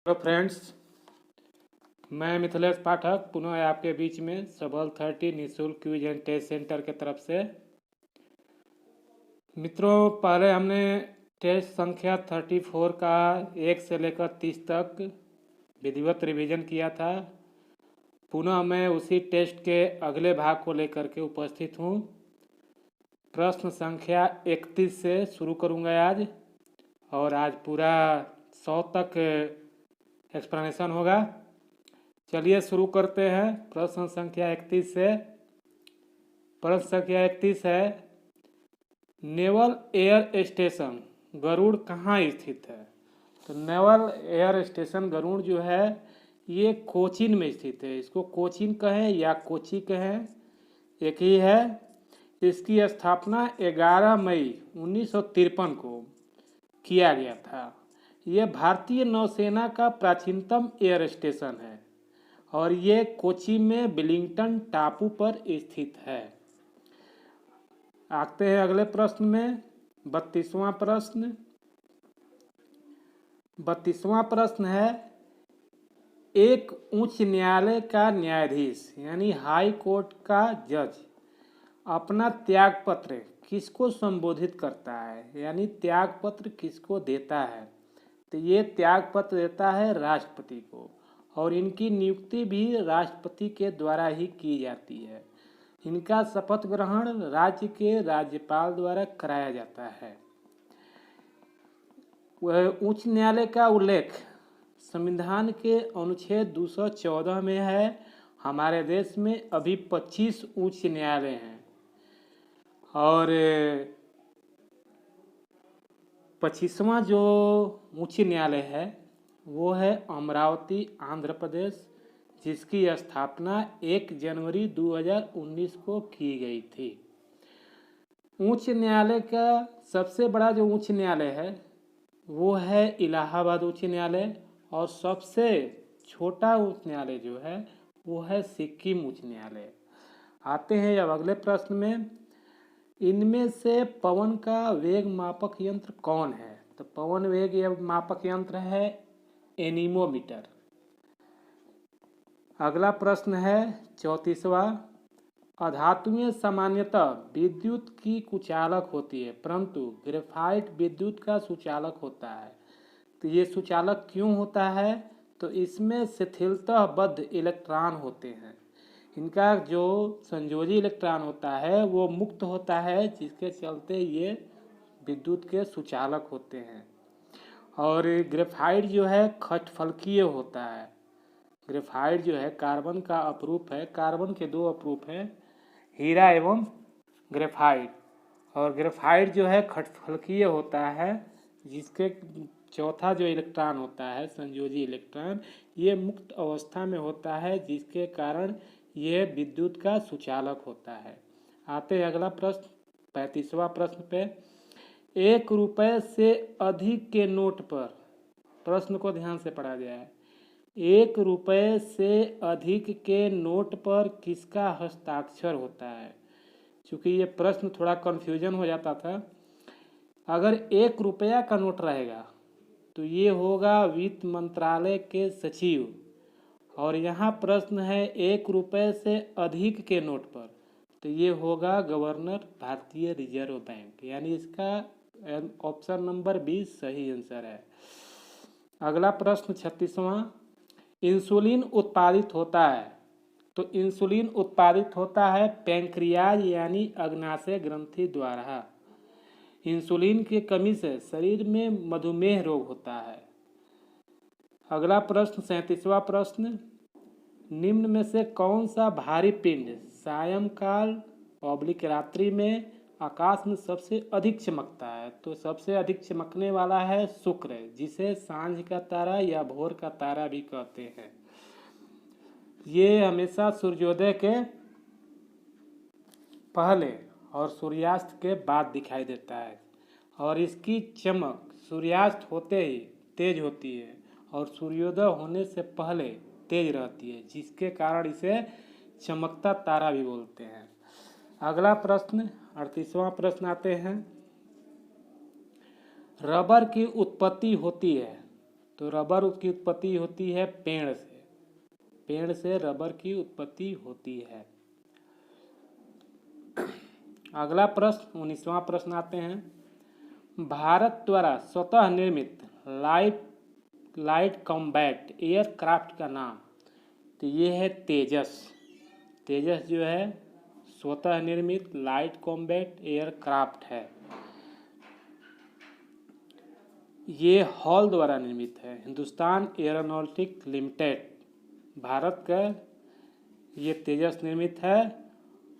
Hello friends, मैं मिथिलेश पाठक पुनः आपके बीच में सबल 30 निःशुल्क क्विज एंड टेस्ट सेंटर के तरफ से। मित्रों, पहले हमने टेस्ट संख्या 34 का 1 से लेकर 30 तक विधिवत रिवीजन किया था। पुनः मैं उसी टेस्ट के अगले भाग को लेकर के उपस्थित हूँ। प्रश्न संख्या 31 से शुरू करूँगा आज, और आज पूरा 100 तक एक्सप्लेनेशन होगा। चलिए शुरू करते हैं प्रश्न संख्या 31 से। प्रश्न संख्या 31 है, नेवल एयर स्टेशन गरुड़ कहाँ स्थित है? तो नेवल एयर स्टेशन गरुड़ जो है ये कोचीन में स्थित है। इसको कोचीन कहें या कोची कहें, एक ही है। इसकी स्थापना 11 मई 1953 को किया गया था। यह भारतीय नौसेना का प्राचीनतम एयर स्टेशन है और ये कोची में विलिंगटन टापू पर स्थित है। आते हैं अगले प्रश्न में। 32वां प्रश्न। 32वां प्रश्न है, एक उच्च न्यायालय का न्यायाधीश यानी हाई कोर्ट का जज अपना त्यागपत्र किसको संबोधित करता है, यानी त्यागपत्र किसको देता है? तो ये त्यागपत्र देता है राष्ट्रपति को, और इनकी नियुक्ति भी राष्ट्रपति के द्वारा ही की जाती है। इनका शपथ ग्रहण राज्य के राज्यपाल द्वारा कराया जाता है। वह उच्च न्यायालय का उल्लेख संविधान के अनुच्छेद 214 में है। हमारे देश में अभी 25 उच्च न्यायालय हैं और 25वां जो उच्च न्यायालय है वो है अमरावती, आंध्र प्रदेश, जिसकी स्थापना 1 जनवरी 2019 को की गई थी। उच्च न्यायालय का सबसे बड़ा जो उच्च न्यायालय है वो है इलाहाबाद उच्च न्यायालय, और सबसे छोटा उच्च न्यायालय जो है वो है सिक्किम उच्च न्यायालय। आते हैं अब अगले प्रश्न में। इनमें से पवन का वेग मापक यंत्र कौन है? तो पवन वेग मापक यंत्र है एनीमोमीटर। अगला प्रश्न है 34वां। अधातुएं सामान्यतः विद्युत की कुचालक होती है, परंतु ग्रेफाइट विद्युत का सुचालक होता है। तो ये सुचालक क्यों होता है? तो इसमें शिथिलताबद्ध इलेक्ट्रॉन होते हैं। इनका जो संयोजी इलेक्ट्रॉन होता है वो मुक्त होता है, जिसके चलते ये विद्युत के सुचालक होते हैं। और ग्रेफाइट जो है खटफलकीय होता है। ग्रेफाइट जो है कार्बन का अपरूप है। कार्बन के दो अपरूप हैं, हीरा एवं ग्रेफाइट। और ग्रेफाइट जो है खटफलकीय होता है, जिसके चौथा जो इलेक्ट्रॉन होता है संयोजी इलेक्ट्रॉन, ये मुक्त अवस्था में होता है, जिसके कारण ये विद्युत का सुचालक होता है। आते हैं अगला प्रश्न 35वां प्रश्न पे। 1 रुपये से अधिक के नोट पर, प्रश्न को ध्यान से पढ़ा गया है, 1 रुपये से अधिक के नोट पर किसका हस्ताक्षर होता है? क्योंकि ये प्रश्न थोड़ा कन्फ्यूजन हो जाता था। अगर 1 रुपया का नोट रहेगा तो ये होगा वित्त मंत्रालय के सचिव, और यहाँ प्रश्न है 1 रुपये से अधिक के नोट पर, तो ये होगा गवर्नर भारतीय रिजर्व बैंक, यानी इसका ऑप्शन नंबर 20 सही आंसर है। अगला प्रश्न 36वां। इंसुलिन उत्पादित होता है, तो इंसुलिन उत्पादित होता है पैंक्रियाज यानी अग्नाशय ग्रंथि द्वारा। इंसुलिन की कमी से शरीर में मधुमेह रोग होता है। अगला प्रश्न 37वां प्रश्न। निम्न में से कौन सा भारी पिंड सायंकाल ऑब्लिक रात्रि में आकाश में सबसे अधिक चमकता है? तो सबसे अधिक चमकने वाला है शुक्र, जिसे सांझ का तारा या भोर का तारा भी कहते हैं। ये हमेशा सूर्योदय के पहले और सूर्यास्त के बाद दिखाई देता है, और इसकी चमक सूर्यास्त होते ही तेज होती है और सूर्योदय होने से पहले तेज रहती है, जिसके कारण इसे चमकता तारा भी बोलते हैं। अगला प्रश्न 38वां प्रश्न आते हैं। रबर की उत्पत्ति होती है, तो रबर की उत्पत्ति होती है पेड़ से, पेड़ से रबर की उत्पत्ति होती है। अगला प्रश्न 19वां प्रश्न आते हैं। भारत द्वारा स्वतः निर्मित लाइट कॉम्बैट एयरक्राफ्ट का नाम, तो ये है तेजस। तेजस जो है स्वतः निर्मित लाइट कॉम्बैट एयरक्राफ्ट है। ये हॉल द्वारा निर्मित है, हिंदुस्तान एरोनॉटिक लिमिटेड, भारत का ये तेजस निर्मित है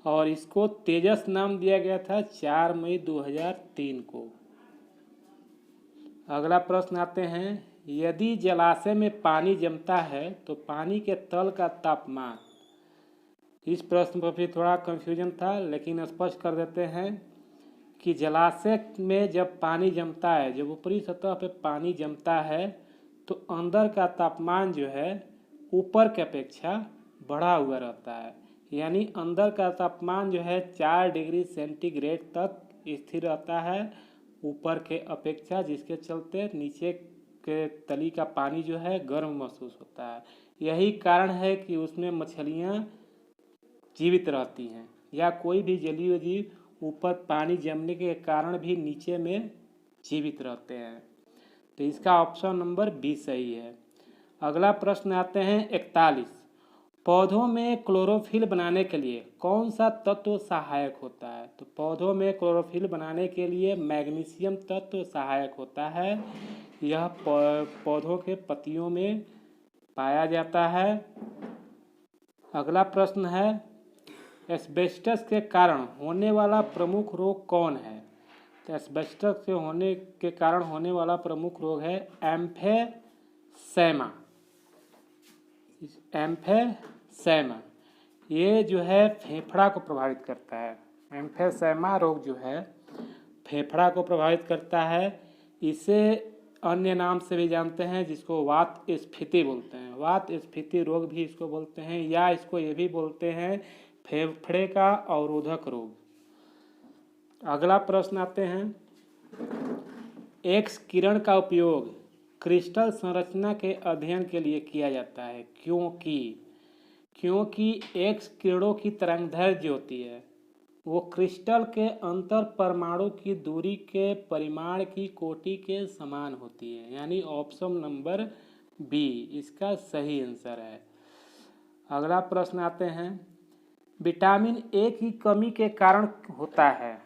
और इसको तेजस नाम दिया गया था 4 मई 2003 को। अगला प्रश्न आते हैं। यदि जलाशय में पानी जमता है तो पानी के तल का तापमान, इस प्रश्न पर भी थोड़ा कंफ्यूजन था लेकिन स्पष्ट कर देते हैं कि जलाशय में जब पानी जमता है, जब ऊपरी सतह पे पानी जमता है तो अंदर का तापमान जो है ऊपर के अपेक्षा बढ़ा हुआ रहता है, यानी अंदर का तापमान जो है 4 डिग्री सेंटीग्रेड तक स्थिर रहता है ऊपर के अपेक्षा, जिसके चलते नीचे के तली का पानी जो है गर्म महसूस होता है। यही कारण है कि उसमें मछलियाँ जीवित रहती हैं या कोई भी जलीय जीव ऊपर पानी जमने के कारण भी नीचे में जीवित रहते हैं। तो इसका ऑप्शन नंबर बी सही है। अगला प्रश्न आते हैं 41। पौधों में क्लोरोफिल बनाने के लिए कौन सा तत्व सहायक होता है? तो पौधों में क्लोरोफिल बनाने के लिए मैग्नीशियम तत्व सहायक होता है। यह पौधों के पत्तियों में पाया जाता है। अगला प्रश्न है, एस्बेस्टस के कारण होने वाला प्रमुख रोग कौन है? तो एस्बेस्टस के होने के कारण होने वाला प्रमुख रोग है एम्फेसैमा। एम्फेसैमा ये जो है फेफड़ा को प्रभावित करता है। एम्फेसैमा रोग जो है फेफड़ा को प्रभावित करता है। इसे अन्य नाम से भी जानते हैं जिसको वात स्फीति बोलते हैं। वात स्फीति रोग भी इसको बोलते हैं, या इसको ये भी बोलते हैं फेफड़े का अवरोधक रोग। अगला प्रश्न आते हैं। एक्स किरण का उपयोग क्रिस्टल संरचना के अध्ययन के लिए किया जाता है, क्योंकि एक्स किरणों की तरंगदैर्घ्य जो होती है वो क्रिस्टल के अंतर परमाणु की दूरी के परिमाण की कोटि के समान होती है, यानी ऑप्शन नंबर बी इसका सही आंसर है। अगला प्रश्न आते हैं। विटामिन ए की कमी के कारण होता है,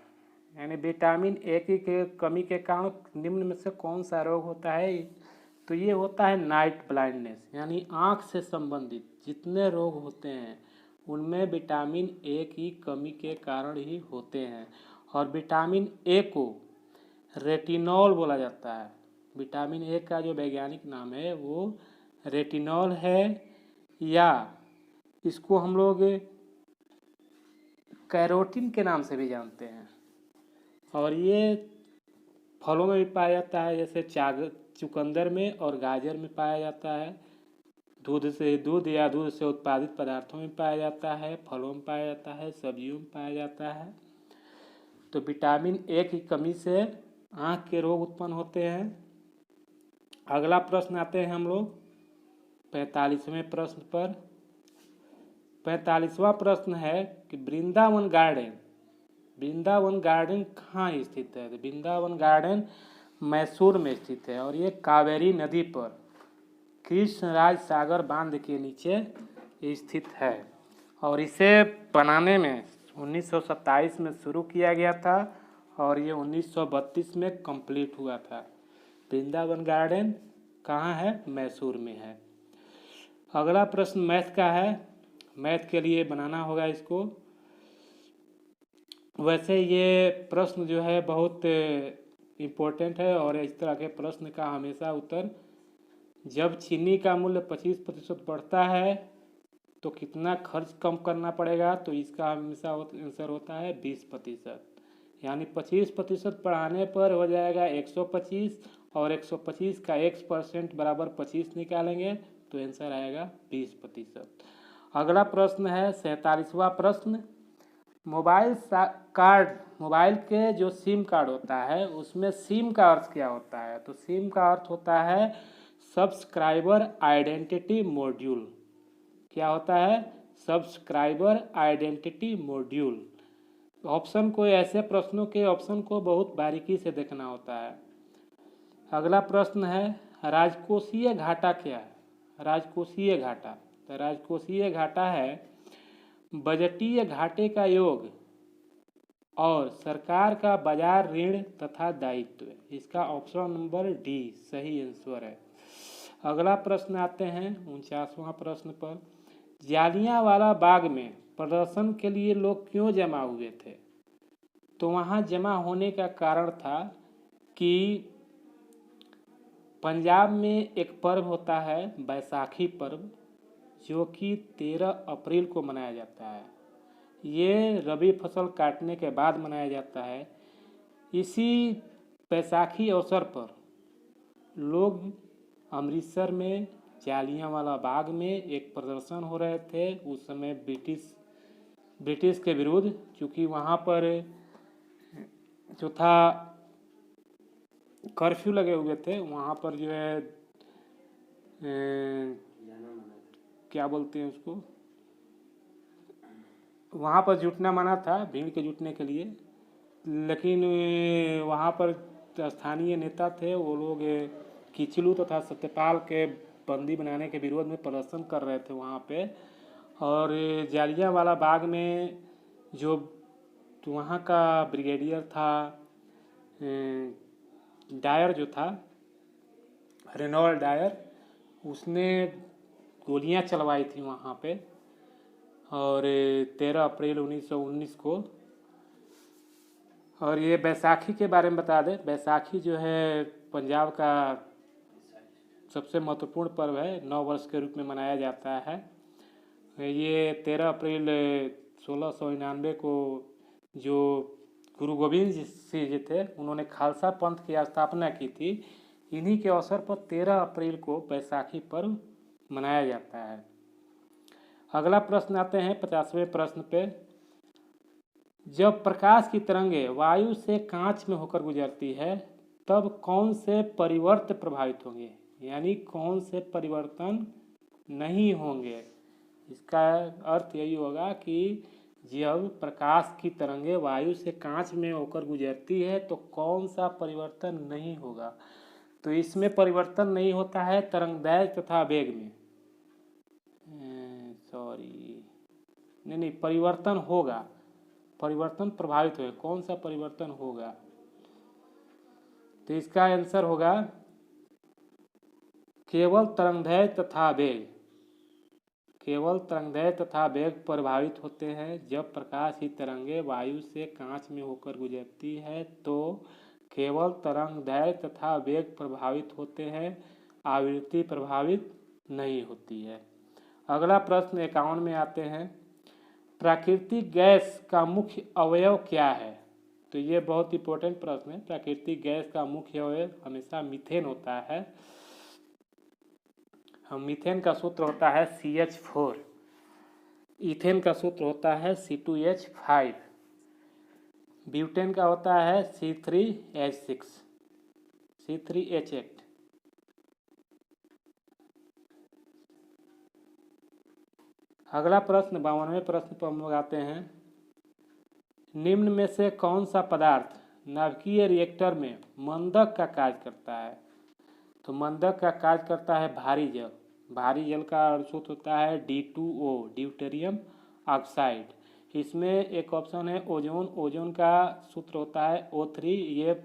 यानी विटामिन ए की कमी के कारण निम्न में से कौन सा रोग होता है? तो ये होता है नाइट ब्लाइंडनेस, यानी आँख से संबंधित जितने रोग होते हैं उनमें विटामिन ए की कमी के कारण ही होते हैं। और विटामिन ए को रेटिनॉल बोला जाता है। विटामिन ए का जो वैज्ञानिक नाम है वो रेटिनॉल है, या इसको हम लोग कैरोटीन के नाम से भी जानते हैं। और ये फलों में भी पाया जाता है, जैसे चुकंदर में और गाजर में पाया जाता है। दूध या दूध से उत्पादित पदार्थों में पाया जाता है, फलों में पाया जाता है, सब्जियों में पाया जाता है। तो विटामिन ए की कमी से आँख के रोग उत्पन्न होते हैं। अगला प्रश्न आते हैं हम लोग 45वें प्रश्न पर। 45वां प्रश्न है कि वृंदावन गार्डन कहाँ स्थित है? तो वृंदावन गार्डन मैसूर में स्थित है और ये कावेरी नदी पर कृष्णराज सागर बांध के नीचे स्थित है। और इसे बनाने में 1927 में शुरू किया गया था और ये 1932 में कंप्लीट हुआ था। वृंदावन गार्डन कहाँ है? मैसूर में है। अगला प्रश्न मैथ का है। मैथ के लिए बनाना होगा इसको। वैसे ये प्रश्न जो है बहुत इम्पोर्टेंट है और इस तरह के प्रश्न का हमेशा उत्तर, जब चीनी का मूल्य 25% बढ़ता है तो कितना खर्च कम करना पड़ेगा? तो इसका हमेशा आंसर होता है 20%, यानी 25% बढ़ाने पर हो जाएगा 125 और 125 का x% बराबर 25 निकालेंगे तो आंसर आएगा 20%। अगला प्रश्न है 47वां प्रश्न। मोबाइल के जो सिम कार्ड होता है उसमें सिम का अर्थ क्या होता है? तो सिम का अर्थ होता है सब्सक्राइबर आइडेंटिटी मॉड्यूल। क्या होता है? Subscriber identity module. ऑप्शन को, ऐसे प्रश्नों के ऑप्शन को बहुत बारीकी से देखना होता है। अगला प्रश्न है राजकोषीय घाटा क्या है? राजकोषीय घाटा, तो राजकोषीय घाटा है बजटीय घाटे का योग और सरकार का बाजार ऋण तथा दायित्व। इसका ऑप्शन नंबर डी सही आंसर है। अगला प्रश्न आते हैं 49वां प्रश्न पर। जालियांवाला बाग में प्रदर्शन के लिए लोग क्यों जमा हुए थे? तो वहाँ जमा होने का कारण था कि पंजाब में एक पर्व होता है बैसाखी पर्व, जो कि 13 अप्रैल को मनाया जाता है। ये रबी फसल काटने के बाद मनाया जाता है। इसी बैसाखी अवसर पर लोग अमृतसर में जालियांवाला बाग में एक प्रदर्शन हो रहे थे। उस समय ब्रिटिश के विरुद्ध, क्योंकि वहाँ पर जो था कर्फ्यू लगे हुए थे, वहाँ पर जो है क्या बोलते हैं उसको, वहाँ पर जुटना मना था भीड़ के जुटने के लिए। लेकिन वहाँ पर स्थानीय नेता थे, वो लोग किचलू तथा सत्यपाल के बंदी बनाने के विरोध में प्रदर्शन कर रहे थे वहाँ पे। और जालियांवाला बाग में जो वहाँ का ब्रिगेडियर था डायर, जो था रेनॉल्ड डायर, उसने गोलियां चलवाई थी वहाँ पे। और 13 अप्रैल 1919 को। और ये बैसाखी के बारे में बता दें, बैसाखी जो है पंजाब का सबसे महत्वपूर्ण पर्व है, 9 वर्ष के रूप में मनाया जाता है। ये 13 अप्रैल 1699 को जो गुरु गोविंद सिंह जी थे, उन्होंने खालसा पंथ की स्थापना की थी। इन्हीं के अवसर पर 13 अप्रैल को बैसाखी पर्व मनाया जाता है। अगला प्रश्न आते हैं 50वें प्रश्न पे। जब प्रकाश की तरंगें वायु से कांच में होकर गुजरती है तब कौन से परिवर्तन प्रभावित होंगे, यानी कौन से परिवर्तन नहीं होंगे। इसका अर्थ यही होगा कि जब प्रकाश की तरंगें वायु से कांच में होकर गुजरती है तो कौन सा परिवर्तन नहीं होगा। तो इसमें परिवर्तन नहीं होता है तरंगदैर्घ्य तथा वेग में। नहीं, परिवर्तन होगा, परिवर्तन प्रभावित होगा। कौन सा परिवर्तन होगा? तो इसका आंसर होगा केवल तरंगदैर्घ्य तथा वेग। केवल तरंगदैर्घ्य तथा वेग प्रभावित होते हैं। जब प्रकाश की तरंगें वायु से कांच में होकर गुजरती है तो केवल तरंगदैर्घ्य तथा वेग प्रभावित होते हैं, आवृत्ति प्रभावित नहीं होती है। अगला प्रश्न 51 में आते हैं। प्राकृतिक गैस का मुख्य अवयव क्या है? तो ये बहुत इंपॉर्टेंट प्रश्न है। प्राकृतिक गैस का मुख्य अवयव हमेशा मीथेन होता है। मीथेन का सूत्र होता है CH4, इथेन का सूत्र होता है C2H5, ब्यूटेन का होता है C3H6, C3H8। अगला प्रश्न 52वें प्रश्न पर हम लोग आते हैं। निम्न में से कौन सा पदार्थ नाभिकीय रिएक्टर में मंदक का कार्य करता है? तो मंदक का कार्य करता है भारी जल। भारी जल का सूत्र होता है D2O, ड्यूटेरियम ऑक्साइड। इसमें एक ऑप्शन है ओजोन। ओजोन का सूत्र होता है O3। ये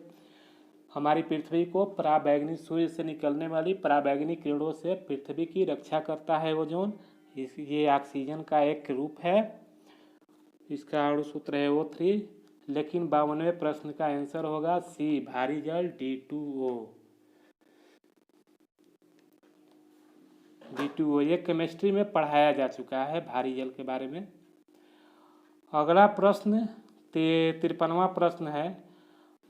हमारी पृथ्वी को पराबैंगनी सूर्य से निकलने वाली पराबैंगनी किरणों से पृथ्वी की रक्षा करता है ओजोन। ये ऑक्सीजन का एक रूप है। इसका अणु सूत्र है O3। लेकिन 52वें प्रश्न का आंसर होगा C, भारी जल D2O। D2O ये केमिस्ट्री में पढ़ाया जा चुका है भारी जल के बारे में। अगला प्रश्न 53वां प्रश्न है।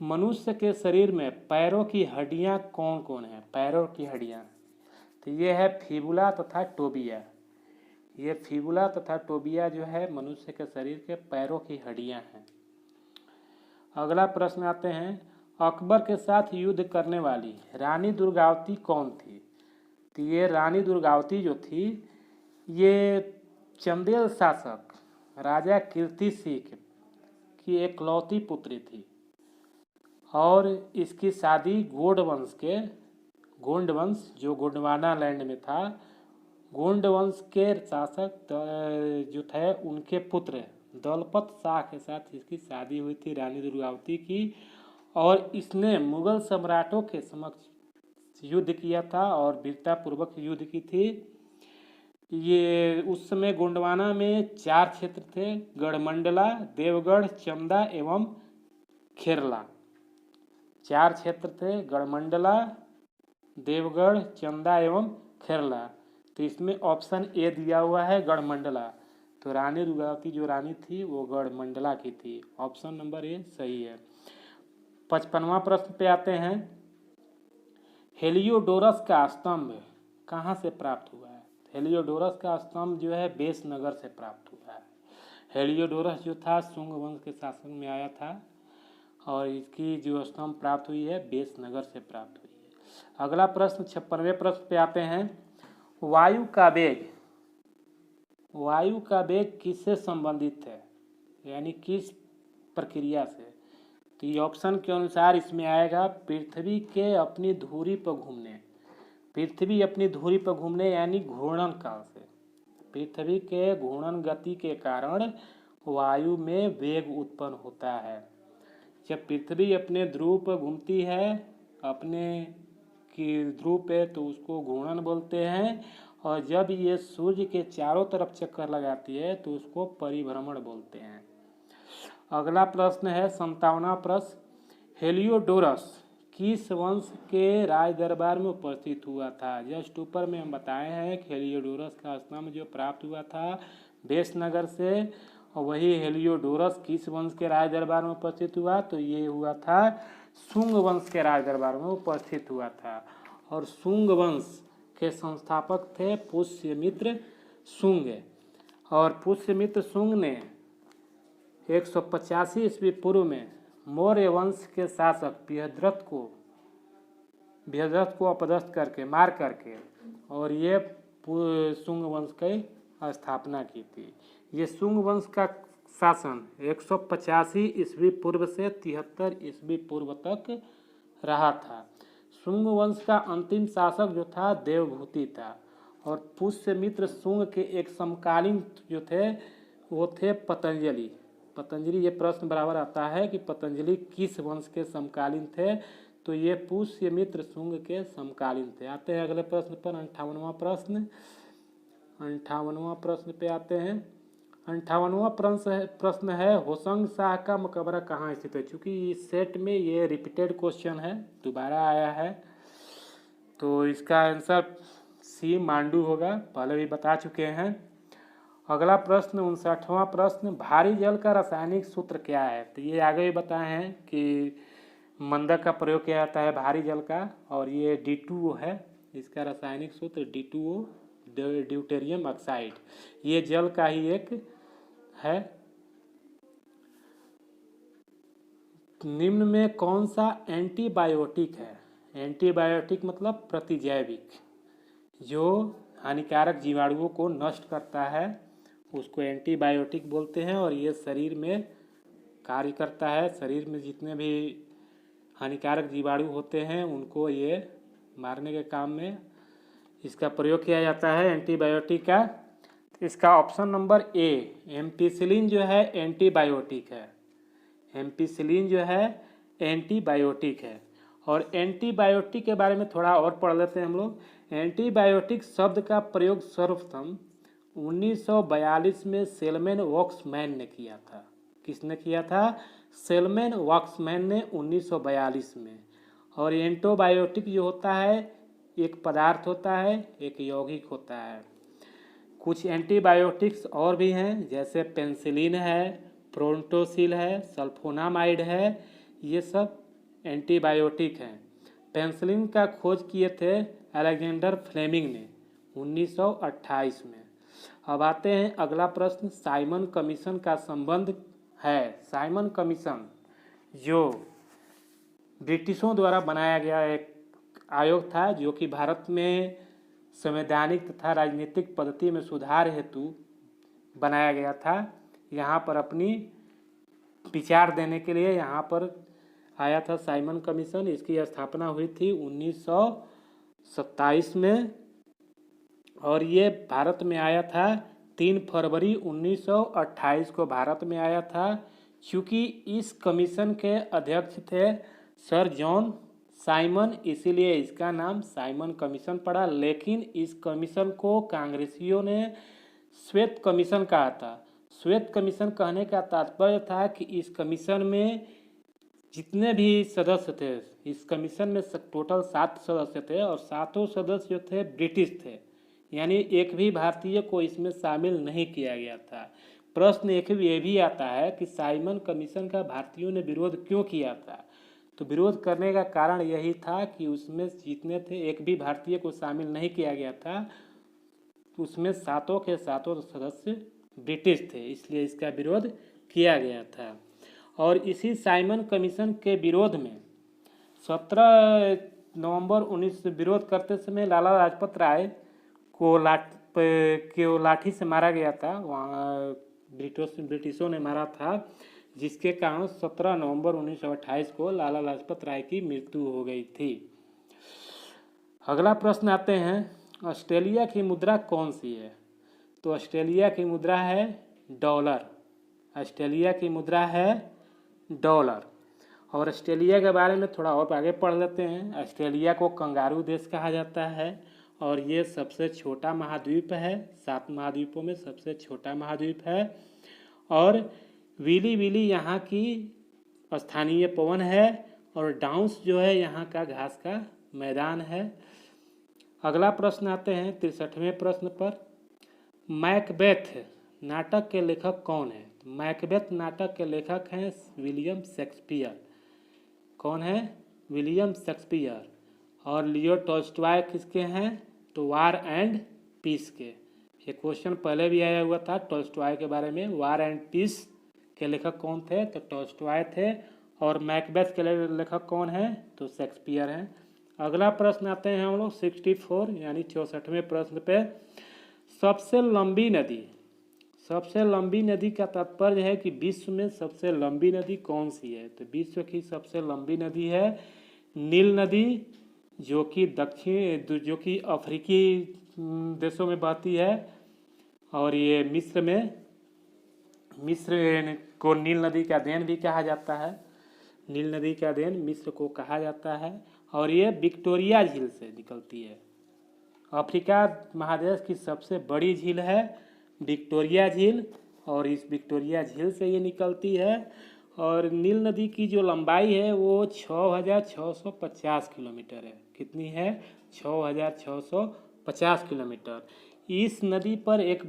मनुष्य के शरीर में पैरों की हड्डियां कौन कौन है? पैरों की हड्डियां, तो ये है फिबुला तथा टोबिया। ये फिबुला तथा टोबिया जो है मनुष्य के शरीर के पैरों की हड्डियां हैं। अगला प्रश्न आते हैं। अकबर के साथ युद्ध करने वाली रानी दुर्गावती कौन थी? तो ये रानी दुर्गावती जो थी ये चंदेल शासक राजा कीर्ति सिंह की एकलौती पुत्री थी और इसकी शादी गोंड वंश जो गोंडवाना लैंड में था, गोंड वंश के शासक जो थे उनके पुत्र दौलत शाह के साथ इसकी शादी हुई थी रानी दुर्गावती की। और इसने मुगल सम्राटों के समक्ष युद्ध किया था और वीरतापूर्वक युद्ध की थी। ये उस समय गोंडवाना में 4 क्षेत्र थे, गढ़मंडला, देवगढ़, चंदा एवं खेरला। 4 क्षेत्र थे, गढ़मंडला, देवगढ़, चंदा एवं खेरला। तो इसमें ऑप्शन ए दिया हुआ है गढ़मंडला। तो रानी दुर्गावती जो रानी थी वो गढ़मंडला की थी। ऑप्शन नंबर ए सही है। 55वां प्रश्न पे आते हैं। हेलियोडोरस का स्तंभ कहाँ से प्राप्त हुआ है? हेलियोडोरस का स्तंभ जो है बेसनगर से प्राप्त हुआ है। हेलियोडोरस जो था शुंग वंश के शासन में आया था और इसकी जो स्तंभ प्राप्त हुई है बेसनगर से प्राप्त हुई है। अगला प्रश्न 56वें प्रश्न पे आते हैं। वायु का वेग किससे संबंधित है, यानी किस प्रक्रिया से? तो ये ऑप्शन के अनुसार इसमें आएगा पृथ्वी के अपनी धुरी पर घूमने, पृथ्वी अपनी धुरी पर घूमने यानी घूर्णन काल से। पृथ्वी के घूर्णन गति के कारण वायु में वेग उत्पन्न होता है। जब पृथ्वी अपने ध्रुव पर घूमती है अपने की ध्रुव पे तो उसको घूर्णन बोलते हैं, और जब ये सूर्य के चारों तरफ चक्कर लगाती है तो उसको परिभ्रमण बोलते हैं। अगला प्रश्न है 57वां प्रश्न। हेलियोडोरस किस वंश के राज दरबार में उपस्थित हुआ था? जस्ट ऊपर में हम बताए हैं कि हेलियोडोरस का स्तंभ जो प्राप्त हुआ था बेसनगर से, और वही हेलियोडोरस किस वंश के राज दरबार में उपस्थित हुआ? तो ये हुआ था शुंग वंश के राज दरबार में उपस्थित हुआ था। और शुंग वंश के संस्थापक थे पुष्यमित्र शुंग। और पुष्यमित्र शुंग ने 185 ईस्वी पूर्व में मौर्य वंश के शासक बृहद्रथ को अपदस्थ करके मार करके और ये शुंग वंश की स्थापना की थी। ये शुंग वंश का शासन 185 ईस्वी पूर्व से 73 ईस्वी पूर्व तक रहा था। शुंग वंश का अंतिम शासक जो था देवभूति था। और पुष्यमित्र शुंग के एक समकालीन जो थे वो थे पतंजलि। ये प्रश्न बराबर आता है कि पतंजलि किस वंश के समकालीन थे? तो ये पुष्यमित्र शुंग के समकालीन थे। आते हैं अगले प्रश्न पर 58वां प्रश्न। 58वां प्रश्न पे आते हैं। 58वां प्रश्न है होशंग शाह का मकबरा कहाँ स्थित है? चूँकि इस सेट में ये रिपीटेड क्वेश्चन है, दोबारा आया है, तो इसका आंसर सी मांडू होगा, पहले भी बता चुके हैं। अगला प्रश्न 59वां प्रश्न। भारी जल का रासायनिक सूत्र क्या है? तो ये आगे भी बताए हैं कि मंदक का प्रयोग किया जाता है भारी जल का, और ये D2O है। इसका रासायनिक सूत्र D2O ड्यूटेरियम ऑक्साइड, ये जल का ही एक है। निम्न में कौन सा एंटीबायोटिक है? एंटीबायोटिक मतलब प्रतिजैविक, जो हानिकारक जीवाणुओं को नष्ट करता है उसको एंटीबायोटिक बोलते हैं। और ये शरीर में कार्य करता है, शरीर में जितने भी हानिकारक जीवाणु होते हैं उनको ये मारने के काम में इसका प्रयोग किया जाता है एंटीबायोटिक का। इसका ऑप्शन नंबर ए एम्पिसिलिन जो है एंटीबायोटिक है। एम्पिसिलिन जो है एंटीबायोटिक है। और एंटीबायोटिक के बारे में थोड़ा और पढ़ लेते हैं हम लोग। एंटीबायोटिक शब्द का प्रयोग सर्वप्रथम 1942 में सेलमैन वॉक्समैन ने किया था। किसने किया था? सेलमैन वॉक्समैन ने 1942 में। और एंटीबायोटिक जो होता है एक पदार्थ होता है, एक यौगिक होता है। कुछ एंटीबायोटिक्स और भी हैं, जैसे पेंसिलिन है, प्रोंटोसिल है, सल्फोनामाइड है, ये सब एंटीबायोटिक हैं। पेंसिलिन का खोज किए थे अलेक्जेंडर फ्लेमिंग ने 1928 में। अब आते हैं अगला प्रश्न। साइमन कमीशन का संबंध है। साइमन कमीशन जो ब्रिटिशों द्वारा बनाया गया एक आयोग था जो कि भारत में संवैधानिक तथा राजनीतिक पद्धति में सुधार हेतु बनाया गया था। यहाँ पर अपनी विचार देने के लिए यहाँ पर आया था साइमन कमीशन। इसकी स्थापना हुई थी 1927 में और ये भारत में आया था 3 फरवरी 1928 को भारत में आया था। चूँकि इस कमीशन के अध्यक्ष थे सर जॉन साइमन, इसीलिए इसका नाम साइमन कमीशन पड़ा। लेकिन इस कमीशन को कांग्रेसियों ने श्वेत कमीशन कहा था। श्वेत कमीशन कहने का तात्पर्य था कि इस कमीशन में जितने भी सदस्य थे, इस कमीशन में टोटल 7 सदस्य थे और 7 सदस्य जो थे ब्रिटिश थे, यानी एक भी भारतीय को इसमें शामिल नहीं किया गया था। प्रश्न एक ये भी आता है कि साइमन कमीशन का भारतीयों ने विरोध क्यों किया था। तो विरोध करने का कारण यही था कि उसमें जितने थे एक भी भारतीय को शामिल नहीं किया गया था, उसमें 7 के 7 सदस्य ब्रिटिश थे, इसलिए इसका विरोध किया गया था। और इसी साइमन कमीशन के विरोध में 17 नवंबर 19 विरोध करते समय लाला लाजपत राय को लाठी से मारा गया था। वहाँ ब्रिटिशों ने मारा था, जिसके कारण 17 नवंबर 1928 को लाला लाजपत राय की मृत्यु हो गई थी। अगला प्रश्न आते हैं, ऑस्ट्रेलिया की मुद्रा कौन सी है। तो ऑस्ट्रेलिया की मुद्रा है डॉलर। ऑस्ट्रेलिया की मुद्रा है डॉलर। और ऑस्ट्रेलिया के बारे में थोड़ा और आगे पढ़ लेते हैं। ऑस्ट्रेलिया को कंगारू देश कहा जाता है और ये सबसे छोटा महाद्वीप है, 7 महाद्वीपों में सबसे छोटा महाद्वीप है। और विली विली यहाँ की स्थानीय पवन है और डाउन्स जो है यहाँ का घास का मैदान है। अगला प्रश्न आते हैं 63वें प्रश्न पर, मैकबेथ नाटक के लेखक कौन है। मैकबेथ नाटक के लेखक हैं विलियम शेक्सपियर। कौन है? William Shakespeare. और लियो टॉल्स्टॉय किसके हैं? तो वार एंड पीस के। ये क्वेश्चन पहले भी आया हुआ था टॉल्स्टॉय के बारे में। वार एंड पीस के लेखक कौन थे? तो टॉल्स्टॉय थे। और मैकबेथ के लेखक कौन है? तो शेक्सपियर हैं। अगला प्रश्न आते हैं हम लोग 64 यानी 64वें प्रश्न पे, सबसे लंबी नदी। सबसे लंबी नदी का तात्पर्य है कि विश्व में सबसे लंबी नदी कौन सी है। तो विश्व की सबसे लंबी नदी है नील नदी, जो कि अफ्रीकी देशों में बहती है। और ये मिस्र को नील नदी का देन भी कहा जाता है। नील नदी का देन मिस्र को कहा जाता है। और ये विक्टोरिया झील से निकलती है। अफ्रीका महादेश की सबसे बड़ी झील है विक्टोरिया झील और इस विक्टोरिया झील से ये निकलती है। और नील नदी की जो लंबाई है वो 6650 किलोमीटर है। कितनी है? 6650 किलोमीटर। इस नदी पर एक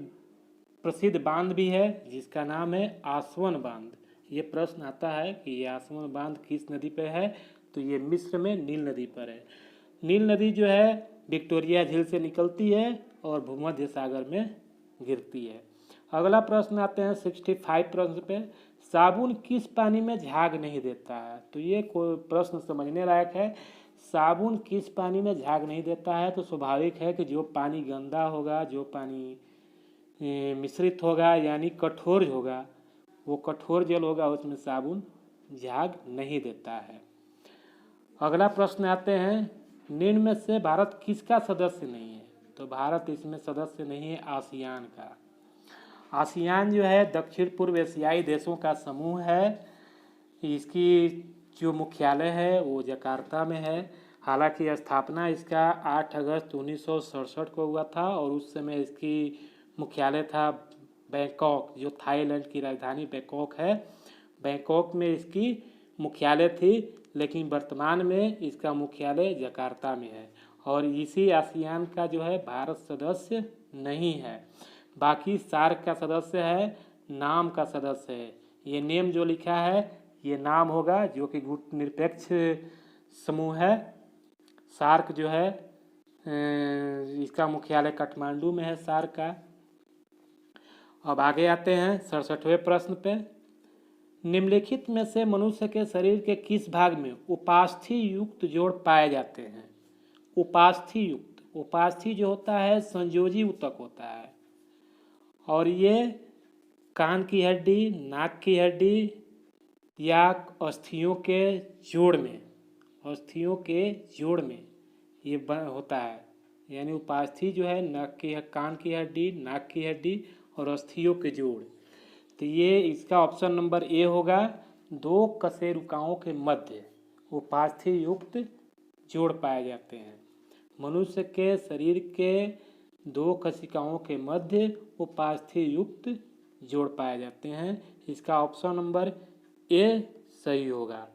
प्रसिद्ध बांध भी है जिसका नाम है आसवन बांध। ये प्रश्न आता है कि ये आसवन बांध किस नदी पर है। तो ये मिस्र में नील नदी पर है। नील नदी जो है विक्टोरिया झील से निकलती है और भूमध्य सागर में गिरती है। अगला प्रश्न आते हैं 65 प्रश्न पे, साबुन किस पानी में झाग नहीं देता है। तो ये कोई प्रश्न समझने लायक है। साबुन किस पानी में झाग नहीं देता है। तो स्वाभाविक है कि जो पानी गंदा होगा, जो पानी मिश्रित होगा यानी कठोर होगा, वो कठोर जल होगा, उसमें साबुन झाग नहीं देता है। अगला प्रश्न आते हैं, निम्न में से भारत किसका सदस्य नहीं है। तो भारत इसमें सदस्य नहीं है आसियान का। आसियान जो है दक्षिण पूर्व एशियाई देशों का समूह है। इसकी जो मुख्यालय है वो जकार्ता में है। हालांकि स्थापना इसका 8 अगस्त 1967 को हुआ था और उस समय इसकी मुख्यालय था बैंकॉक, जो थाईलैंड की राजधानी बैंकॉक है। बैंकॉक में इसकी मुख्यालय थी, लेकिन वर्तमान में इसका मुख्यालय जकार्ता में है। और इसी आसियान का जो है भारत सदस्य नहीं है। बाकी सार्क का सदस्य है, नाम का सदस्य है। ये नेम जो लिखा है ये नाम होगा, जो कि गुटनिरपेक्ष समूह है। सार्क जो है इसका मुख्यालय काठमांडू में है सार्क का। अब आगे आते हैं 67वें प्रश्न पे, निम्नलिखित में से मनुष्य के शरीर के किस भाग में उपास्थि युक्त जोड़ पाए जाते हैं। उपास्थि युक्त उपास्थि जो होता है संयोजी ऊतक होता है, और ये कान की हड्डी, नाक की हड्डी या अस्थियों के जोड़ में, अस्थियों के जोड़ में ये होता है। यानी उपास्थि जो है नाक की, कान की हड्डी, नाक की हड्डी और अस्थियों के जोड़। तो ये इसका ऑप्शन नंबर ए होगा। दो कशेरुकाओं के मध्य उपास्थि युक्त जोड़ पाए जाते हैं। मनुष्य के शरीर के दो कोशिकाओं के मध्य उपास्थि युक्त जोड़ पाए जाते हैं। इसका ऑप्शन नंबर ए सही होगा।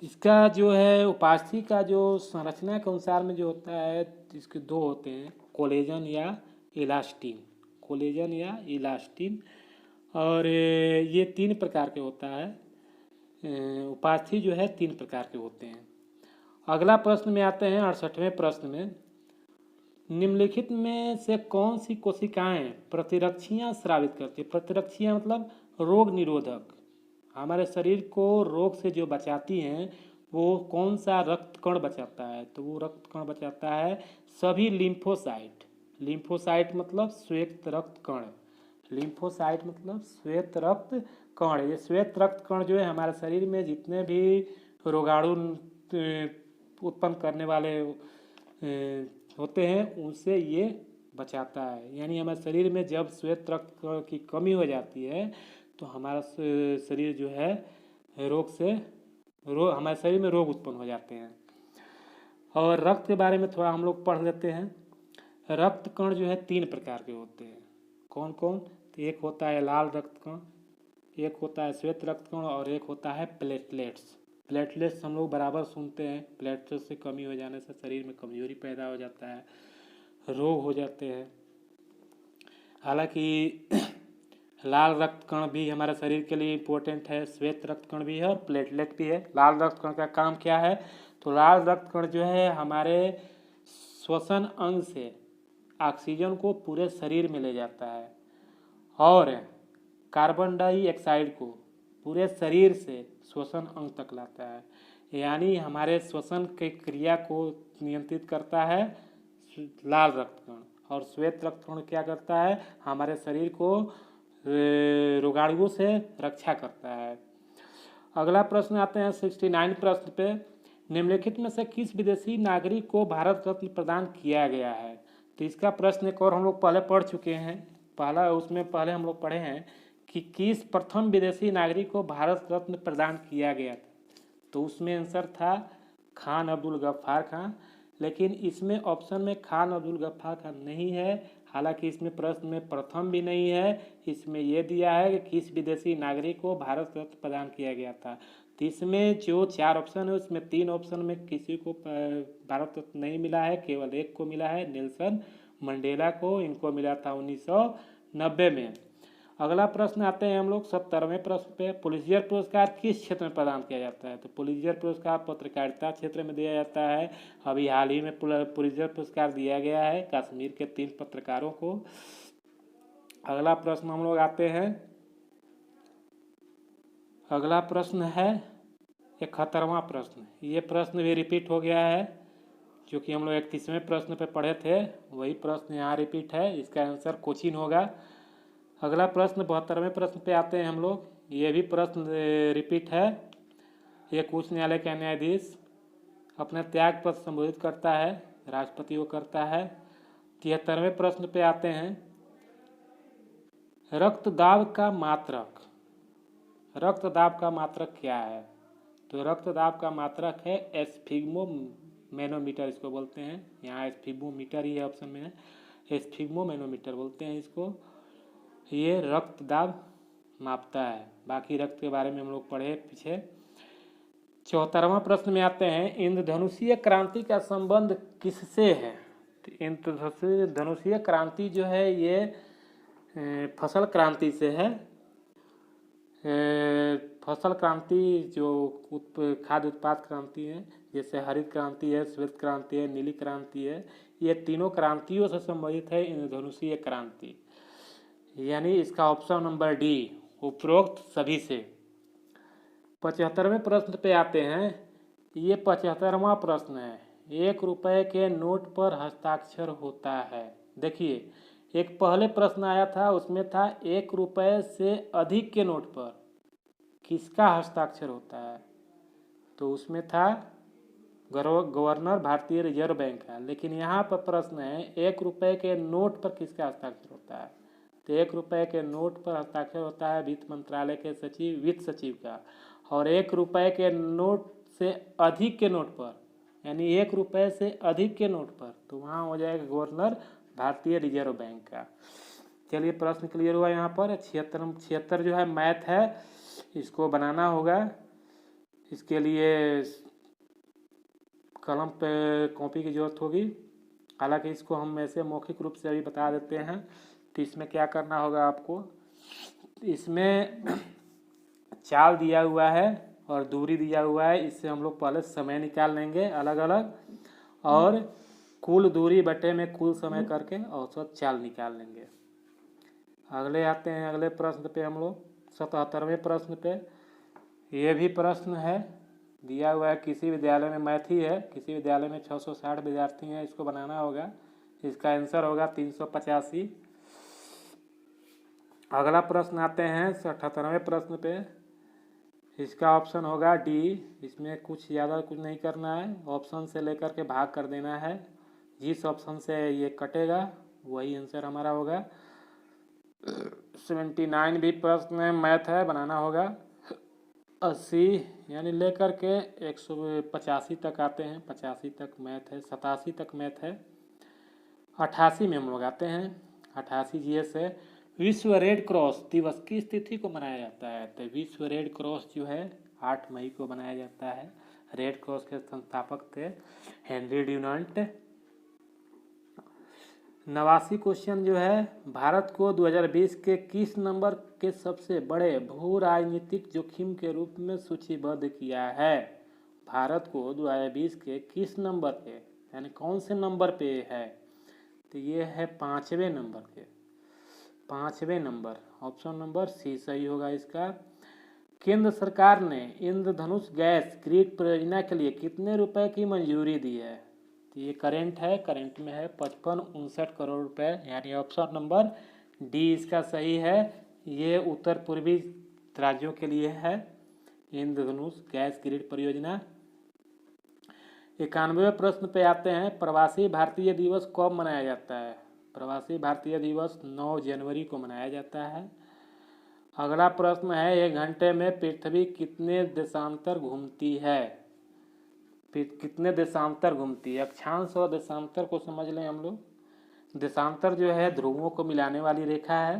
इसका जो है उपास्थि का जो संरचना के अनुसार में जो होता है, इसके दो होते हैं, कोलेजन या इलास्टिन, कोलेजन या इलास्टिन, और ये 3 प्रकार के होता है। उपास्थि जो है 3 प्रकार के होते हैं। अगला प्रश्न में आते हैं 68वें प्रश्न में। निम्नलिखित में से कौन सी कोशिकाएं प्रतिरक्षियां स्रावित करती है? प्रतिरक्षियां मतलब रोग निरोधक, हमारे शरीर को रोग से जो बचाती हैं, वो कौन सा रक्त कण बचाता है? तो वो रक्त कण बचाता है सभी लिम्फोसाइट। लिम्फोसाइट मतलब श्वेत रक्त कण, लिम्फोसाइट मतलब श्वेत रक्त कण। ये श्वेत रक्त कण जो है हमारे शरीर में जितने भी रोगाणु उत्पन्न करने वाले होते हैं उनसे ये बचाता है। यानी हमारे शरीर में जब श्वेत रक्त कण की कमी हो जाती है तो हमारा शरीर जो है हमारे शरीर में रोग उत्पन्न हो जाते हैं। और रक्त के बारे में थोड़ा हम लोग पढ़ लेते हैं। रक्त कण जो है 3 प्रकार के होते हैं। कौन कौन? तो एक होता है लाल रक्त कण, एक होता है श्वेत रक्त कण, और एक होता है प्लेटलेट्स। प्लेटलेट्स हम लोग बराबर सुनते हैं। प्लेटलेट्स से कमी हो जाने से शरीर में कमजोरी पैदा हो जाता है, रोग हो जाते हैं। हालांकि लाल रक्त कण भी हमारे शरीर के लिए इम्पोर्टेंट है, श्वेत रक्त कण भी है और प्लेटलेट भी है। लाल रक्त कण का काम क्या है? तो लाल रक्त कण जो है हमारे श्वसन अंग से ऑक्सीजन को पूरे शरीर में ले जाता है और कार्बन डाइऑक्साइड को पूरे शरीर से श्वसन अंग तक लाता है। यानी हमारे श्वसन की क्रिया को नियंत्रित करता है लाल रक्त कण, और श्वेत रक्त कण क्या करता है? हमारे शरीर को रोगाणुओं से रक्षा करता है। अगला प्रश्न आते हैं 69 प्रश्न पे। निम्नलिखित में से किस विदेशी नागरिक को भारत रत्न प्रदान किया गया है? तो इसका प्रश्न एक और हम लोग पहले पढ़ चुके हैं। पहले हम लोग पढ़े हैं कि किस प्रथम विदेशी नागरिक को भारत रत्न प्रदान किया गया था। तो उसमें आंसर था खान अब्दुल गफ्फार खान। लेकिन इसमें ऑप्शन में खान अब्दुल गफ्फार खान नहीं है। हालांकि इसमें प्रश्न में प्रथम भी नहीं है। इसमें यह दिया है कि किस विदेशी नागरिक को भारत रत्न प्रदान किया गया था। तो इसमें जो 4 ऑप्शन है उसमें 3 ऑप्शन में किसी को भारत रत्न नहीं मिला है, केवल एक को मिला है, नेल्सन मंडेला को। इनको मिला था 1990 में। अगला प्रश्न आते हैं हम लोग 70वें प्रश्न पे। पुलित्जर पुरस्कार किस क्षेत्र में प्रदान किया जाता है? तो पुलित्जर पुरस्कार पत्रकारिता क्षेत्र में दिया जाता है। अभी हाल ही में पुलित्जर पुरस्कार दिया गया है कश्मीर के 3 पत्रकारों को। अगला प्रश्न हम लोग आते हैं, अगला प्रश्न है 71वां प्रश्न। ये प्रश्न भी रिपीट हो गया है, जो कि हम लोग 31वें प्रश्न पे पढ़े थे, वही प्रश्न यहाँ रिपीट है। इसका आंसर कोचीन होगा। अगला प्रश्न 72वें प्रश्न पे आते हैं हम लोग। ये भी प्रश्न रिपीट है। एक उच्च न्यायालय का न्यायाधीश अपने त्याग पत्र संबोधित करता है, राष्ट्रपति को करता है। 73वें प्रश्न पे आते हैं, रक्तदाब का मात्रक। रक्तदाब का मात्रक क्या है? तो रक्तदाब का मात्रक है एस्फिग्मोमैनोमीटर, इसको बोलते हैं। यहाँ एस्फिग्मोमीटर ही है ऑप्शन में, एस्फिग्मोमैनोमीटर बोलते हैं इसको। ये रक्तदाब मापता है। बाकी रक्त के बारे में हम लोग पढ़े पीछे। 74वां प्रश्न में आते हैं, इंद्रधनुषीय क्रांति का संबंध किससे है? तो इंद्रधनुषीय क्रांति जो है ये फसल क्रांति से है। फसल क्रांति जो खाद्य उत्पाद क्रांति है, जैसे हरित क्रांति है, श्वेत क्रांति है, नीली क्रांति है, ये तीनों क्रांतियों से संबंधित है इंद्रधनुषीय क्रांति। यानी इसका ऑप्शन नंबर डी, उपरोक्त सभी से। 75वें प्रश्न पे आते हैं। ये 75वां प्रश्न है। ₹1 के नोट पर हस्ताक्षर होता है? देखिए, एक पहले प्रश्न आया था, उसमें था ₹1 से अधिक के नोट पर किसका हस्ताक्षर होता है, तो उसमें था गवर्नर भारतीय रिजर्व बैंक का। लेकिन यहाँ पर प्रश्न है ₹1 के नोट पर किसका हस्ताक्षर होता है, तो ₹1 के नोट पर हस्ताक्षर होता है वित्त मंत्रालय के सचिव, वित्त सचिव का। और ₹1 के नोट से अधिक के नोट पर, यानी ₹1 से अधिक के नोट पर, तो वहाँ हो जाएगा गवर्नर भारतीय रिजर्व बैंक का। चलिए, प्रश्न क्लियर हुआ। यहाँ पर 76 जो है मैथ है, इसको बनाना होगा। इसके लिए कलम पे कॉपी की ज़रूरत होगी। हालांकि इसको हम ऐसे मौखिक रूप से अभी बता देते हैं। तो इसमें क्या करना होगा आपको, इसमें चाल दिया हुआ है और दूरी दिया हुआ है। इससे हम लोग पहले समय निकाल लेंगे अलग अलग, और कुल दूरी बटे में कुल समय करके औसत चाल निकाल लेंगे। अगले आते हैं अगले प्रश्न पे हम लोग, 77वें प्रश्न पे। ये भी प्रश्न है दिया हुआ है, किसी विद्यालय में, मैथ ही है, किसी विद्यालय में 660 विद्यार्थी हैं, इसको बनाना होगा। इसका आंसर होगा 385। अगला प्रश्न आते हैं 78वें प्रश्न पे। इसका ऑप्शन होगा डी। इसमें कुछ ज़्यादा कुछ नहीं करना है, ऑप्शन से लेकर के भाग कर देना है। जिस ऑप्शन से ये कटेगा वही आंसर हमारा होगा। 79 भी प्रश्न मैथ है, बनाना होगा। 80 यानी लेकर के 185 तक आते हैं, 85 तक मैथ है, 87 तक मैथ है। 88 में हम लोग आते हैं। 88 जीएस है। विश्व रेड क्रॉस दिवस किस तिथि को मनाया जाता है, तो विश्व रेड क्रॉस जो है 8 मई को मनाया जाता है। रेड क्रॉस के संस्थापक थे हेनरी ड्यूनांट। 89 क्वेश्चन जो है, भारत को 2020 के किस नंबर के सबसे बड़े भू राजनीतिक जोखिम के रूप में सूचीबद्ध किया है? भारत को 2020 के किस नंबर पे, यानी कौन से नंबर पे है, तो ये है 5वें नंबर पे, 5वें नंबर। ऑप्शन नंबर सी सही होगा इसका। केंद्र सरकार ने इंद्रधनुष गैस ग्रिड परियोजना के लिए कितने रुपए की मंजूरी दी है? तो ये करेंट है, करेंट में है 55-59 करोड़ रुपए, यानी ऑप्शन नंबर डी इसका सही है। ये उत्तर पूर्वी राज्यों के लिए है इंद्रधनुष गैस ग्रिड परियोजना। 91वें प्रश्न पे आते हैं, प्रवासी भारतीय दिवस कब मनाया जाता है? प्रवासी भारतीय दिवस 9 जनवरी को मनाया जाता है। अगला प्रश्न है, 1 घंटे में पृथ्वी कितने देशांतर घूमती है? कितने देशांतर घूमती है? अक्षांश और देशांतर को समझ लें हम लोग। देशांतर जो है ध्रुवों को मिलाने वाली रेखा है।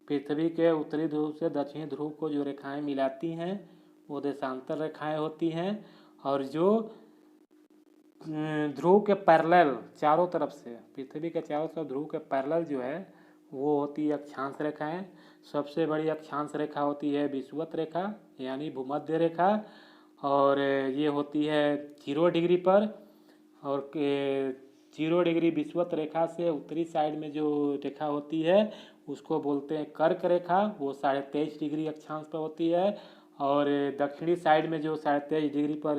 पृथ्वी के उत्तरी ध्रुव से दक्षिणी ध्रुव को जो रेखाएं मिलाती हैं वो देशांतर रेखाएं होती हैं। और जो ध्रुव के पैरेलल चारों तरफ से, पृथ्वी के चारों तरफ ध्रुव के पैरेलल जो है वो होती है अक्षांश रेखाएं। सबसे बड़ी अक्षांश रेखा होती है विषुवत रेखा, यानी भूमध्य रेखा, और ये होती है 0 डिग्री पर। और 0 डिग्री विषुवत रेखा से उत्तरी साइड में जो रेखा होती है उसको बोलते हैं कर्क रेखा, वो 23.5 डिग्री अक्षांश पर होती है। और दक्षिणी साइड में जो 23.5 डिग्री पर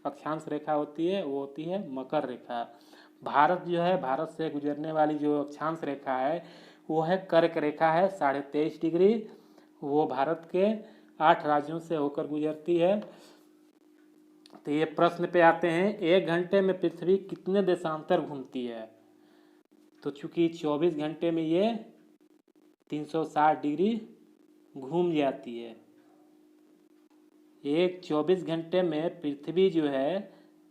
अक्षांश रेखा होती है वो होती है मकर रेखा। भारत जो है, भारत से गुजरने वाली जो अक्षांश रेखा है वो है कर्क रेखा है, 23.5 डिग्री। वो भारत के 8 राज्यों से होकर गुजरती है। तो ये प्रश्न पे आते हैं, 1 घंटे में पृथ्वी कितने देशांतर घूमती है? तो चूंकि 24 घंटे में ये 360 डिग्री घूम जाती है। 24 घंटे में पृथ्वी जो है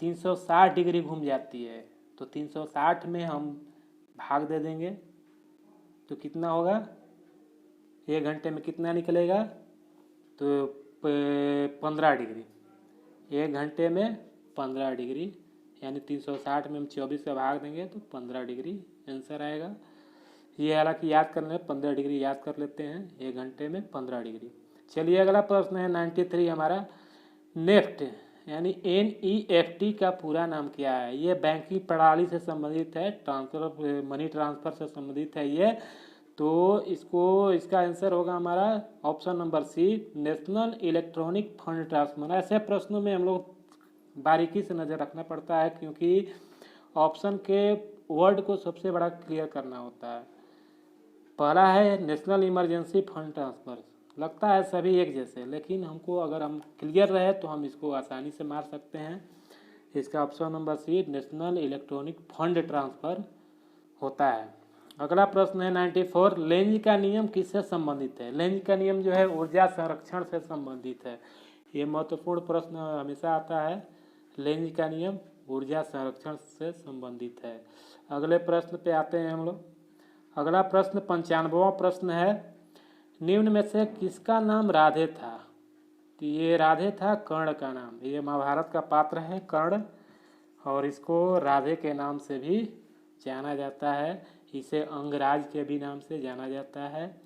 360 डिग्री घूम जाती है। तो 360 में हम भाग दे देंगे तो कितना होगा, 1 घंटे में कितना निकलेगा, तो 15 डिग्री। 1 घंटे में 15 डिग्री, यानी 360 में हम 24 से भाग देंगे तो 15 डिग्री आंसर आएगा। ये हालांकि याद करने में 15 डिग्री याद कर लेते हैं, 1 घंटे में 15 डिग्री। चलिए अगला प्रश्न है 93 हमारा। नेफ्ट यानी NEFT का पूरा नाम क्या है? ये बैंकिंग प्रणाली से संबंधित है, ट्रांसफर मनी ट्रांसफर से संबंधित है ये। तो इसका आंसर होगा हमारा option number C, national electronic fund transfer. ऐसे प्रश्नों में हम लोग बारीकी से नज़र रखना पड़ता है, क्योंकि ऑप्शन के वर्ड को सबसे बड़ा क्लियर करना होता है। पहला है नेशनल इमरजेंसी फंड ट्रांसफ़र। लगता है सभी एक जैसे, लेकिन हमको अगर हम क्लियर रहे तो हम इसको आसानी से मार सकते हैं। इसका option number C national electronic fund transfer होता है। अगला प्रश्न है 94, लेंज का नियम किससे संबंधित है? लेंज का नियम जो है ऊर्जा संरक्षण से संबंधित है। ये महत्वपूर्ण प्रश्न हमेशा आता है। लेंज का नियम ऊर्जा संरक्षण से संबंधित है। अगले प्रश्न पे आते हैं हम लोग। अगला प्रश्न 95वां प्रश्न है, निम्न में से किसका नाम राधे था? तो ये राधे था कर्ण का नाम। ये महाभारत का पात्र है कर्ण, और इसको राधे के नाम से भी जाना जाता है। इसे अंगराज के भी नाम से जाना जाता है।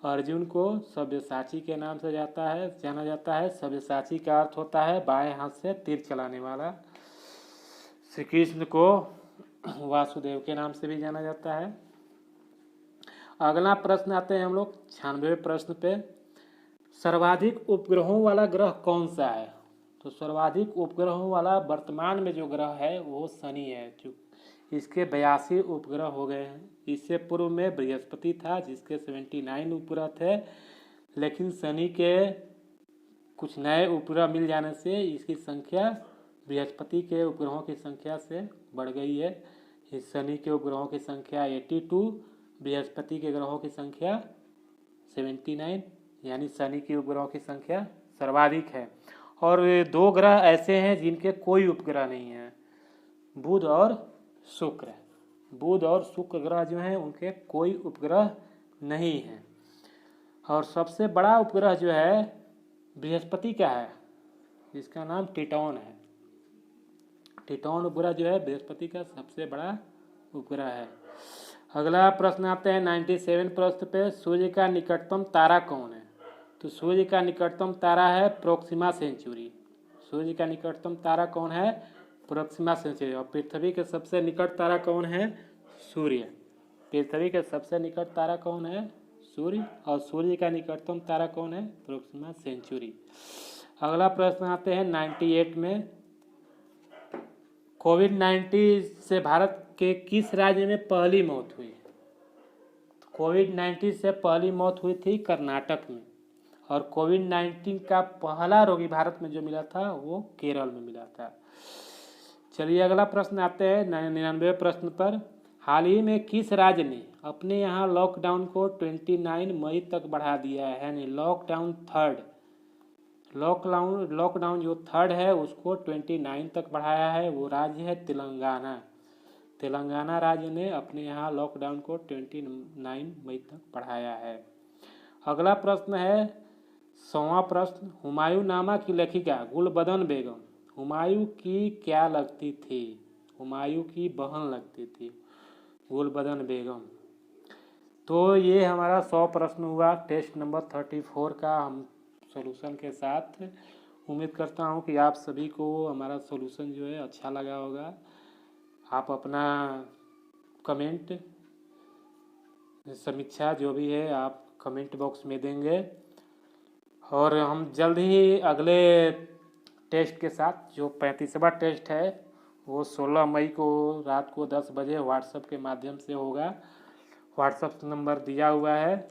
अर्जुन को सब्यसाची के नाम से जाना जाता है। सब्यसाची का अर्थ होता है बाएं हाथ से तीर चलाने वाला। श्री कृष्ण को वासुदेव के नाम से भी जाना जाता है। अगला प्रश्न आते हैं हम लोग 96वें प्रश्न पे, सर्वाधिक उपग्रहों वाला ग्रह कौन सा है? तो सर्वाधिक उपग्रहों वाला वर्तमान में जो ग्रह है वो शनि है। जो इसके 82 उपग्रह हो गए हैं। इससे पूर्व में बृहस्पति था जिसके 79 उपग्रह थे, लेकिन शनि के कुछ नए उपग्रह मिल जाने से इसकी संख्या बृहस्पति के उपग्रहों की संख्या से बढ़ गई है। इस शनि के उपग्रहों की संख्या 82, बृहस्पति के ग्रहों की संख्या 79, यानी शनि के उपग्रहों की संख्या सर्वाधिक है। और दो ग्रह ऐसे हैं जिनके कोई उपग्रह नहीं है, बुध और शुक्र। बुध और शुक्र ग्रह जो हैं उनके कोई उपग्रह नहीं है। और सबसे बड़ा उपग्रह जो है बृहस्पति का है, जिसका नाम टिटॉन है। टिटॉन उपग्रह जो है बृहस्पति का सबसे बड़ा उपग्रह है। अगला प्रश्न आते हैं 97 प्रश्न पे, सूर्य का निकटतम तारा कौन है? तो सूर्य का निकटतम तारा है प्रोक्सिमा सेंचुरी। सूर्य का निकटतम तारा कौन है? Proxima Centauri. और पृथ्वी के सबसे निकट तारा कौन है? सूर्य। पृथ्वी के सबसे निकट तारा कौन है? सूर्य। और सूर्य का निकटतम तारा कौन है? Proxima Centauri. अगला प्रश्न आते हैं 98 में, कोविड-19 से भारत के किस राज्य में पहली मौत हुई? कोविड-19 से पहली मौत हुई थी कर्नाटक में। और कोविड-19 का पहला रोगी भारत में जो मिला था वो केरल में मिला था। चलिए अगला प्रश्न आते हैं 99वें प्रश्न पर, हाल ही में किस राज्य ने अपने यहाँ लॉकडाउन को 29 मई तक बढ़ा दिया है? यानी लॉकडाउन जो थर्ड है उसको 29 तक बढ़ाया है। वो राज्य है तेलंगाना। तेलंगाना राज्य ने अपने यहाँ लॉकडाउन को 29 मई तक बढ़ाया है। अगला प्रश्न है 100वां प्रश्न, हुमायूं नामा की लेखिका गुलबदन बेगम हुमायूं की क्या लगती थी? हुमायूं की बहन लगती थी गुलबदन बेगम। तो ये हमारा 100 प्रश्न हुआ टेस्ट नंबर 34 का हम सॉल्यूशन के साथ। उम्मीद करता हूँ कि आप सभी को हमारा सॉल्यूशन जो है अच्छा लगा होगा। आप अपना कमेंट, समीक्षा जो भी है आप कमेंट बॉक्स में देंगे। और हम जल्द ही अगले टेस्ट के साथ, जो 35वां टेस्ट है वो 16 मई को रात को 10 बजे व्हाट्सएप के माध्यम से होगा। व्हाट्सएप नंबर दिया हुआ है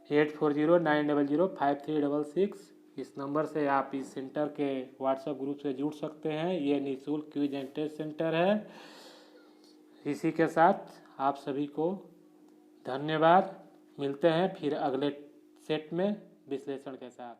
8409005366। इस नंबर से आप इस सेंटर के व्हाट्सएप ग्रुप से जुड़ सकते हैं। ये निःशुल्क क्विज एंड टेस्ट सेंटर है। इसी के साथ आप सभी को धन्यवाद। मिलते हैं फिर अगले सेट में विश्लेषण के साथ।